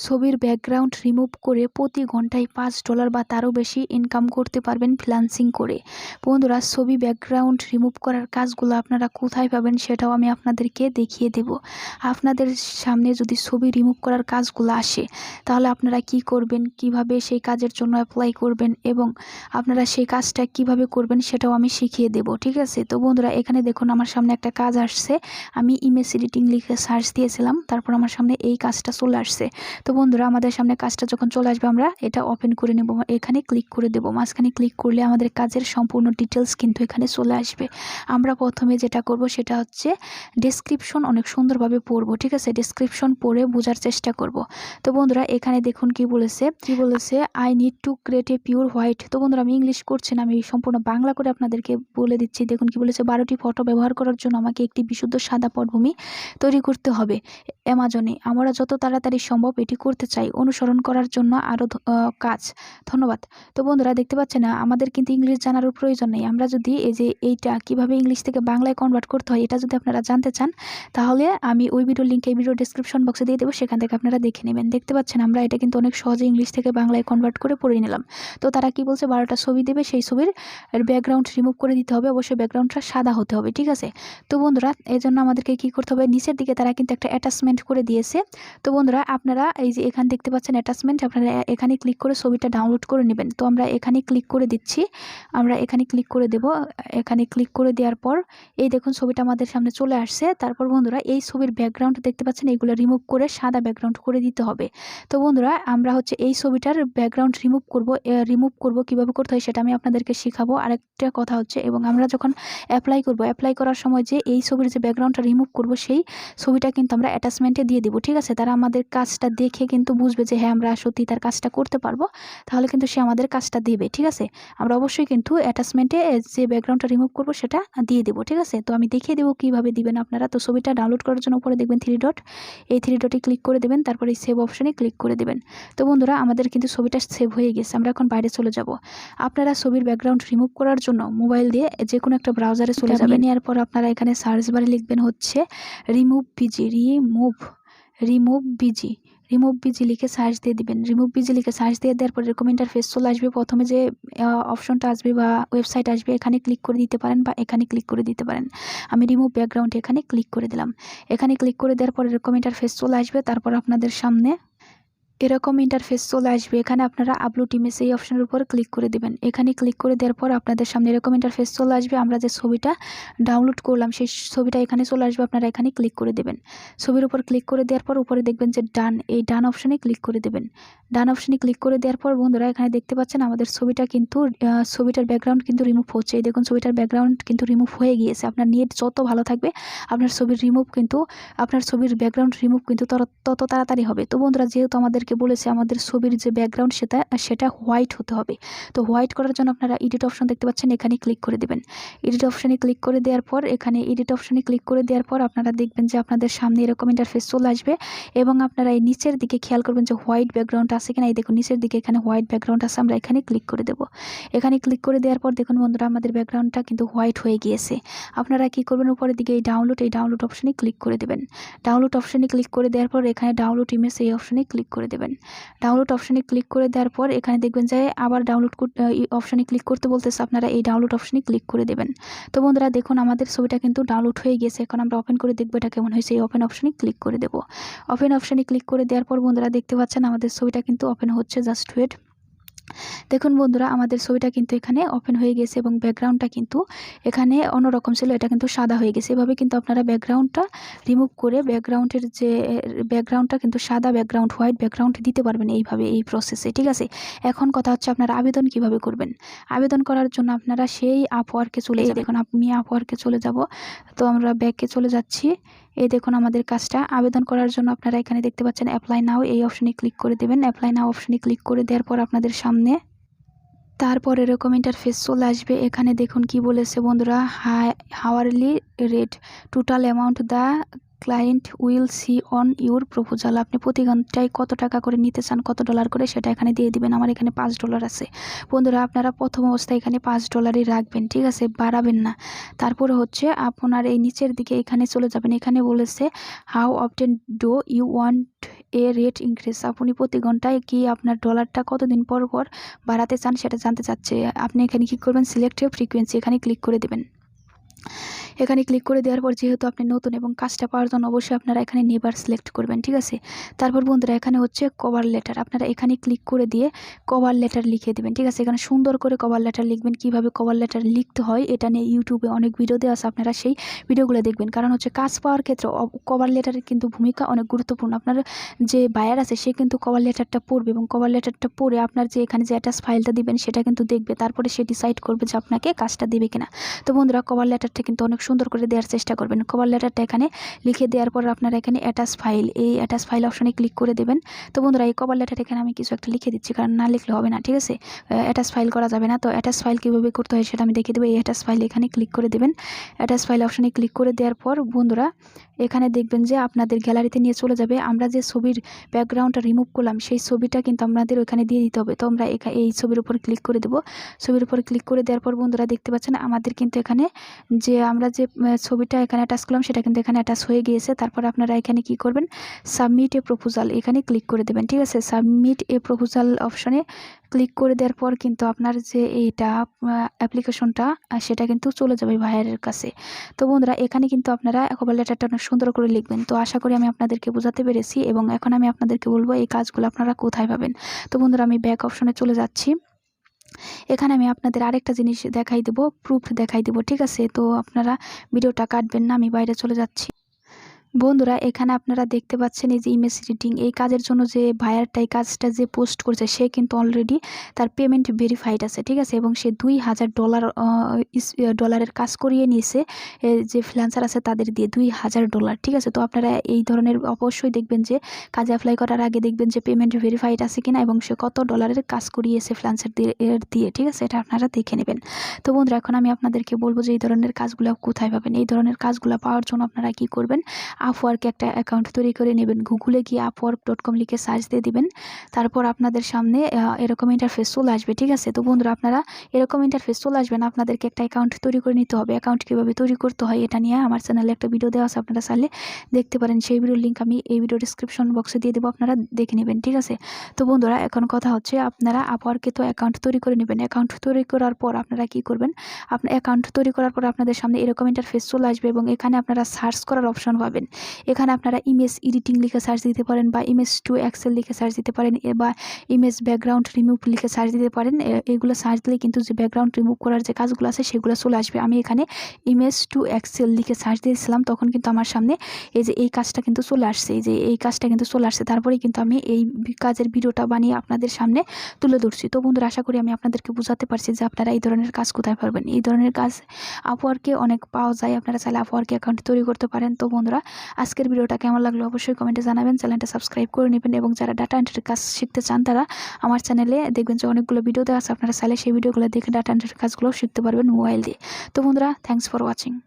ছবির background remove করে প্রতি ঘন্টায় $5 বা তারও বেশি ইনকাম করতে পারবেন ফ্রিল্যান্সিং করে। বন্ধুরা, ছবি ব্যাকগ্রাউন্ড রিমুভ করার কাজগুলো আপনারা কোথায় পাবেন সেটাও আমি আপনাদেরকে দেখিয়ে দেব। আপনাদের সামনে যদি ছবি রিমুভ করার কাজগুলো আসে তাহলে আপনারা কি করবেন, কিভাবে সেই কাজের জন্য অ্যাপ্লাই করবেন এবং আপনারা সেই কাজটা কিভাবে করবেন সেটাও আমি শিখিয়ে দেব। ঠিক আছে? তো বন্ধুরা, এখানে দেখুন আমার সামনে একটা কাজ আসছে। আমি ইমেজ এডিটিং লিখে সার্চ দিয়েছিলাম, তারপর আমার সামনে এই কাজটা চলে আসছে। তো বন্ধুরা, আমাদের সামনে কাজটা যখন চলে আসবে আমরা এটা ওপেন করে নেব। এখানে ক্লিক করে দেব। মাঝখানে ক্লিক করলে আমাদের কাজের সম্পূর্ণ ডিটেলস কিন্তু এখানে চলে আসবে। আমরা প্রথমে যেটা করব সেটা হচ্ছে ডেসক্রিপশন অনেক সুন্দরভাবে পড়বো। ঠিক আছে? ডেসক্রিপশন পড়ে বোঝার চেষ্টা করব। তো বন্ধুরা, এখানে দেখুন কি বলেছে I need to create a pure white. তো বন্ধুরা, আমি ইংলিশ করছি না, আমি সম্পূর্ণ বাংলা করে আপনাদেরকে বলে দিচ্ছি। দেখুন কি বলেছে, 12টি ফটো ব্যবহার করার জন্য আমাকে একটি বিশুদ্ধ সাদা পটভূমি তৈরি করতে হবে অ্যামাজনে। আমরা যত তাড়াতাড়ি সম্ভব এটি করতে চাই। অনুসরণ করার জন্য আরও কাজ। ধন্যবাদ। তো বন্ধুরা, দেখতে পাচ্ছেন না, আমাদের কিন্তু ইংলিশ জানারও প্রয়োজন নেই। আমরা যদি এইটা কিভাবে ইংলিশ থেকে বাংলায় কনভার্ট করতে হয় এটা যদি আপনারা জানতে চান তাহলে আমি ওই ভিডিওর লিঙ্ক এই ভিডিও ডেসক্রিপশন বক্সে দিয়ে দেবো, সেখান থেকে আপনারা দেখে নেবেন। দেখতে পাচ্ছেন আমরা এটা কিন্তু অনেক সহজে ইংলিশ থেকে বাংলায় কনভার্ট করে পড়ে নিলাম। তো তারা কি বলছে, 12টা ছবি দেবে, সেই ছবির ব্যাকগ্রাউন্ড রিমুভ করে দিতে হবে। অবশ্যই ব্যাকগ্রাউন্ডটা সাদা হতে হবে। ঠিক আছে? তো বন্ধুরা, এই জন্য আমাদেরকে কি করতে হবে, নিচের দিকে তারা কিন্তু একটা অ্যাটাচমেন্ট করে দিয়েছে। তো বন্ধুরা, আপনারা এই যে এখানে দেখতে পাচ্ছেন অ্যাটাচমেন্ট, আপনারা এখানে ক্লিক করে ছবিটা ডাউনলোড করে নেবেন। তো আমরা এখানে ক্লিক করে দিচ্ছি, আমরা এখানে ক্লিক করে দেব। এখানে ক্লিক করে দেওয়ার পর এই দেখুন ছবিটা আমাদের সামনে চলে আসছে। তারপর বন্ধুরা, এই ছবির ব্যাকগ্রাউন্ড দেখতে পাচ্ছেন, এইগুলো রিমুভ করে সাদা ব্যাকগ্রাউন্ড করে দিতে হবে। তো বন্ধুরা, আমরা হচ্ছে এই ছবিটার ব্যাকগ্রাউন্ড রিমুভ করব কিভাবে করতে হয় সেটা আমি আপনাদেরকে শেখাবো। আরেকটা কথা হচ্ছে, এবং আমরা যখন অ্যাপ্লাই করার সময় যে এই ছবির যে ব্যাকগ্রাউন্ডটা রিমুভ করব সেই ছবিটা কিন্তু আমরা অ্যাটাচমেন্টে দিয়ে দিব। ঠিক আছে? তারা আমাদের কাজটা দেখে কিন্তু বুঝবে যে হ্যাঁ, আমরা সত্যি তার কাজটা করতে পারবো, তাহলে কিন্তু সে আমাদের কাজটা দেবে। ঠিক আছে? আমরা অবশ্যই কিন্তু অ্যাটাচমেন্টে যে ব্যাকগ্রাউন্ডটা রিমুভ করব সেটা দিয়ে দেবো। ঠিক আছে? তো আমি দেখিয়ে দেবো কিভাবে দিবেন আপনারা। তো ছবিটা ডাউনলোড করার জন্য উপরে দেখবেন 3 ডট, এই 3 ডটে ক্লিক করে দেবেন, তারপরে সেভ অপশনে ক্লিক করে দেবেন। তো বন্ধুরা, আমাদের কিন্তু ছবিটা সেভ হয়ে গেছে। আমরা এখন বাইরে চলে যাব। আপনারা ছবির ব্যাকগ্রাউন্ড রিমুভ করার জন্য মোবাইল দিয়ে যে কোনো একটা ব্রাউজারে চলে যাবেন। নেওয়ার পর আপনারা এখানে সার্চ বারে লিখবেন হচ্ছে রিমুভ বিজি লিখে সার্চ দিয়ে দিবেন। রিমুভ বিজি লিখে সার্চ দিয়ে দেওয়ার পর এরকম ইন্টারফেস চলে আসবে। প্রথমে যে অপশনটা আসবে বা ওয়েবসাইট আসবে এখানে ক্লিক করে দিতে পারেন বা এখানে ক্লিক করে দিতে পারেন। আমি রিমুভ ব্যাকগ্রাউন্ড এখানে ক্লিক করে দিলাম। এখানে ক্লিক করে দেওয়ার পর এরকম ইন্টারফেস চলে আসবে। তারপর আপনাদের সামনে এরকম ইন্টারফেস চলে আসবে। এখানে আপনারা আপলোড ইমেজ এই অপশনের উপর ক্লিক করে দিবেন। এখানে ক্লিক করে দেওয়ার পর আপনাদের সামনে এরকম ইন্টারফেস চলে আসবে। আমরা যে ছবিটা ডাউনলোড করলাম সেই ছবিটা এখানে চলে আসবে। আপনারা এখানে ক্লিক করে দেবেন। ছবির উপর ক্লিক করে দেওয়ার পর উপরে দেখবেন যে ডান, এই ডান অপশনে ক্লিক করে দেবেন। ডান অপশনে ক্লিক করে দেওয়ার পর বন্ধুরা, এখানে দেখতে পাচ্ছেন আমাদের ছবিটা কিন্তু ছবিটার ব্যাকগ্রাউন্ড কিন্তু রিমুভ হচ্ছে। এই দেখুন ছবিটার ব্যাকগ্রাউন্ড কিন্তু রিমুভ হয়ে গিয়েছে। আপনার নেট যত ভালো থাকবে আপনার ছবির ব্যাকগ্রাউন্ড রিমুভ কিন্তু তত তাড়াতাড়ি হবে। তো বন্ধুরা, যেহেতু আমাদেরকে বলেছে আমাদের ছবির যে ব্যাকগ্রাউন্ড সেটা হোয়াইট হতে হবে। তো হোয়াইট করার জন্য আপনারা এডিট অপশন দেখতে পাচ্ছেন, এখানে ক্লিক করে দেবেন। এডিট অপশনে ক্লিক করে দেওয়ার পর আপনারা দেখবেন যে আপনাদের সামনে এরকম ইন্টারফেস চলে আসবে এবং আপনারা এই নিচের দিকে খেয়াল করবেন যে হোয়াইট ব্যাকগ্রাউন্ড আছে কিনা। এই দেখুন নিচের দিকে এখানে হোয়াইট ব্যাকগ্রাউন্ড আছে। আমরা এখানে ক্লিক করে দেব। এখানে ক্লিক করে দেওয়ার পর দেখুন বন্ধুরা, আমাদের ব্যাকগ্রাউন্ডটা কিন্তু হোয়াইট হয়ে গিয়েছে। আপনারা কি করবেন, উপরের দিকে এই ডাউনলোড অপশনে ক্লিক করে দেবেন। ডাউনলোড অপশনে ক্লিক করে দেওয়ার পর এখানে ডাউনলোড ইমেজ এই অপশনে ক্লিক করে দেবেন। ডাউনলোড অপশনে ক্লিক করে দেওয়ার পর এখানে দেখবেন যে আবার ডাউনলোড অপশনে ক্লিক করতে বলতেছে। আপনারা এই ডাউনলোড অপশনে ক্লিক করে দেবেন। তো বন্ধুরা, দেখুন আমাদের ছবিটা কিন্তু ডাউনলোড হয়ে গেছে। এখন আমরা ওপেন করে দেখবো এটা কেমন হয়েছে। এই ওপেন অপশনে ক্লিক করে দেব। ওপেন অপশনে ক্লিক করে দেওয়ার পর বন্ধুরা দেখতে পাচ্ছেন আমাদের ছবিটা কিন্তু ওপেন হচ্ছে। Just wait. দেখুন বন্ধুরা, আমাদের ছবিটা কিন্তু এখানে ওপেন হয়ে গেছে এবং ব্যাকগ্রাউন্ডটা কিন্তু এখানে অন্যরকম ছিল, এটা কিন্তু সাদা হয়ে গেছে। এভাবে কিন্তু আপনারা ব্যাকগ্রাউন্ডটা রিমুভ করে ব্যাকগ্রাউন্ডের যে ব্যাকগ্রাউন্ডটা কিন্তু সাদা ব্যাকগ্রাউন্ড, হোয়াইট ব্যাকগ্রাউন্ড দিতে পারবেন এইভাবে, এই প্রসেসে। ঠিক আছে? এখন কথা হচ্ছে আপনারা আবেদন কিভাবে করবেন। আবেদন করার জন্য আপনারা সেই আপওয়ার্কে চলে যাবেন। দেখুন আমি আপওয়ার্কে চলে যাব। তো আমরা ব্যাকে চলে যাচ্ছি। এই দেখুন আমাদের কাজটা আবেদন করার জন্য আপনারা এখানে দেখতে পাচ্ছেন অ্যাপ্লাই নাও, এই অপশনে ক্লিক করে দেবেন। অ্যাপ্লাই নাও অপশনে ক্লিক করে দেওয়ার পর আপনাদের সামনে তারপর এরকম ইন্টারফেস চলে আসবে। এখানে দেখুন কি বলেছে বন্ধুরা, hourly rate, total amount, the client will see on your proposal. আপনি প্রতি ঘন্টায় কত টাকা করে নিতে চান, কত ডলার করে, সেটা এখানে দিয়ে দিবেন। আমার এখানে $5 আছে। বন্ধুরা আপনারা প্রথম অবস্থায় এখানে $5 রাখবেন, ঠিক আছে, বাড়াবেন না। তারপরে হচ্ছে আপনার এই নিচের দিকে এখানে চলে যাবেন। এখানে বলেছে how often do you want a rate increase. আপনি প্রতি ঘন্টায় কি আপনার ডলারটা কতদিন পর পর বাড়াতে চান সেটা জানতে চাচ্ছে। আপনি এখানে কি করবেন, সিলেক্ট ফ্রিকোয়েন্সি, এখানে ক্লিক করে দেবেন। এখানে ক্লিক করে দেওয়ার পর যেহেতু আপনি নতুন এবং কাজটা পাওয়ার জন্য অবশ্যই আপনারা এখানে নেবার সিলেক্ট করবেন, ঠিক আছে। তারপর বন্ধুরা এখানে হচ্ছে কভার লেটার, আপনারা এখানে ক্লিক করে দিয়ে কভার লেটার লিখে দেবেন, ঠিক আছে। এখানে সুন্দর করে কভার লেটার লিখবেন। কিভাবে কভার লেটার লিখতে হয় এটা নিয়ে ইউটিউবে অনেক ভিডিও দেওয়া আছে, আপনারা সেই ভিডিওগুলো দেখবেন। কারণ হচ্ছে কাজ পাওয়ার ক্ষেত্রে কভার লেটারের কিন্তু ভূমিকা অনেক গুরুত্বপূর্ণ। আপনার যে বায়ার আছে সে কিন্তু কভার লেটারটা পড়বে এবং কভার লেটারটা পড়ে আপনার যে এখানে যে অ্যাটাচ ফাইলটা দিবেন সেটা কিন্তু দেখবে, তারপরে সে ডিসাইড করবে যে আপনাকে কাজটা দেবে কিনা। তো বন্ধুরা কভার লেটারটা কিন্তু অনেক সুন্দর করে দেওয়ার চেষ্টা করবেন। কভার লেটারটা এখানে লিখে দেওয়ার পর আপনারা এখানে অ্যাটাচ ফাইল, এই অ্যাটাচ ফাইল অপশনে ক্লিক করে দেবেন। তো বন্ধুরা এই কভার লেটার এখানে আমি কিছু একটা লিখে দিচ্ছি, কারণ না লিখলে হবে না, ঠিক আছে। অ্যাটাচ ফাইল করা যাবে না। তো অ্যাটাচ ফাইল কীভাবে করতে হয় সেটা আমি দেখিয়ে দেবো। এই অ্যাটাচ ফাইল এখানে ক্লিক করে দেবেন। অ্যাটাচ ফাইল অপশনে ক্লিক করে দেওয়ার পর বন্ধুরা এখানে দেখবেন যে আপনাদের গ্যালারিতে নিয়ে চলে যাবে। আমরা যে ছবির ব্যাকগ্রাউন্ডটা রিমুভ করলাম সেই ছবিটা কিন্তু আমাদের ওখানে দিয়ে দিতে হবে। তো আমরা এই ছবির উপর ক্লিক করে দেবো। ছবির উপর ক্লিক করে দেওয়ার পর বন্ধুরা দেখতে পাচ্ছেন আমাদের কিন্তু এখানে যে আমরা যে ছবিটা এখানে অ্যাটাচ করলাম সেটা কিন্তু এখানে অ্যাটাচ হয়ে গিয়েছে। তারপর আপনারা এখানে কি করবেন, সাবমিট এ প্রপোজাল, এখানে ক্লিক করে দেবেন, ঠিক আছে। সাবমিট এ প্রপোজাল অপশনে ক্লিক করে দেওয়ার পর কিন্তু আপনার যে এইটা অ্যাপ্লিকেশনটা সেটা কিন্তু চলে যাবে ভাইয়ারের কাছে। তো বন্ধুরা এখানে কিন্তু আপনারা কভার লেটারটা অনেক সুন্দর করে লিখবেন। তো আশা করি আমি আপনাদেরকে বোঝাতে পেরেছি এবং এখন আমি আপনাদেরকে বলবো এই কাজগুলো আপনারা কোথায় পাবেন। তো বন্ধুরা আমি ব্যাক অপশনে চলে যাচ্ছি। এখানে আমি আপনাদের আরেকটা জিনিস দেখাই দেবো, প্রুফ দেখাই দেবো, ঠিক আছে। তো আপনারা ভিডিওটা কাটবেন না, আমি বাইরে চলে যাচ্ছি। বন্ধুরা এখানে আপনারা দেখতে পাচ্ছেন এই যে ইমেজ এডিটিং, এই কাজের জন্য যে ভাইয়ারটা এই কাজটা যে পোস্ট করছে সে কিন্তু অলরেডি তার পেমেন্ট ভেরিফাইড আছে, ঠিক আছে, এবং সে $2000 কাজ করিয়ে নিয়েছে যে ফ্রিল্যান্সার আছে তাদের দিয়ে $2000, ঠিক আছে। তো আপনারা এই ধরনের অবশ্যই দেখবেন যে কাজে অ্যাপ্লাই করার আগে দেখবেন যে পেমেন্ট ভেরিফাইড আছে কিনা এবং সে কত ডলারের কাজ করিয়েছে ফ্রিল্যান্সার দিয়ে, ঠিক আছে, এটা আপনারা দেখে নেবেন। তো বন্ধুরা এখন আমি আপনাদেরকে বলবো যে এই ধরনের কাজগুলো কোথায় পাবেন। এই ধরনের কাজগুলো পাওয়ার জন্য আপনারা কি করবেন, আপওয়ার্কে একটা অ্যাকাউন্ট তৈরি করে নেবেন। গুগলে গিয়ে upwork.com লিখে সার্চ দিয়ে দিবেন। তারপর আপনাদের সামনে এরকম ইন্টারফেস চলে আসবে, ঠিক আছে। তো বন্ধুরা আপনারা এরকম ইন্টারফেস চলে আসবেন, আপনাদেরকে একটা অ্যাকাউন্ট তৈরি করে নিতে হবে। অ্যাকাউন্ট কীভাবে তৈরি করতে হয় এটা নিয়ে আমার চ্যানেলে একটা ভিডিও দেওয়া আছে, আপনারা চাইলে দেখতে পারেন। সেই ভিডিওর লিঙ্ক আমি এই ভিডিও ডিসক্রিপশন বক্সে দিয়ে দেবো, আপনারা দেখে নেবেন, ঠিক আছে। তো বন্ধুরা এখন কথা হচ্ছে আপনারা আপওয়ার্কে তো অ্যাকাউন্ট তৈরি করে নেবেন। অ্যাকাউন্ট তৈরি করার পর আপনারা কি করবেন, আপনার অ্যাকাউন্ট তৈরি করার পর আপনাদের সামনে এরকম ইন্টারফেস চলে আসবে এবং এখানে আপনারা সার্চ করার অপশন পাবেন। এখানে আপনারা ইমেজ এডিটিং লিখে সার্চ দিতে পারেন বা ইমেজ টু এক্সেল লিখে সার্চ দিতে পারেন বা ইমেজ ব্যাকগ্রাউন্ড রিমুভ লিখে সার্চ দিতে পারেন। এগুলো সার্চ দিলে কিন্তু যে ব্যাকগ্রাউন্ড রিমুভ করার যে কাজগুলো আছে সেগুলো চলে আসবে। আমি এখানে ইমেজ টু এক্সেল লিখে সার্চ দিয়েছিলাম, তখন কিন্তু আমার সামনে এই যে এই কাজটা কিন্তু চলে আসছে, এই যে এই কাজটা কিন্তু চলে আসছে। তারপরে কিন্তু আমি এই কাজের ভিডিওটা বানিয়ে আপনাদের সামনে তুলে ধরছি। তো বন্ধুরা আশা করি আমি আপনাদেরকে বোঝাতে পারছি যে আপনারা এই ধরনের কাজ কোথায় পারবেন। এই ধরনের কাজ আপওয়ার্কে অনেক পাওয়া যায়, আপনারা চাইলে আপওয়ার্কে অ্যাকাউন্ট তৈরি করতে পারেন। তো বন্ধুরা আজকের ভিডিওটা কেমন লাগলো অবশ্যই কমেন্টে জানাবেন। চ্যানেলটা সাবস্ক্রাইব করে নেবেন এবং যারা ডাটা এন্ট্রির কাজ শিখতে চান তারা আমার চ্যানেলে দেখবেন যে অনেকগুলো ভিডিও দেওয়া আছে, আপনারা চাইলে সেই ভিডিওগুলো দেখে ডাটা এন্ট্রির কাজগুলো শিখতে পারবেন মোবাইল দিয়ে। তো বন্ধুরা থ্যাংকস ফর ওয়াচিং।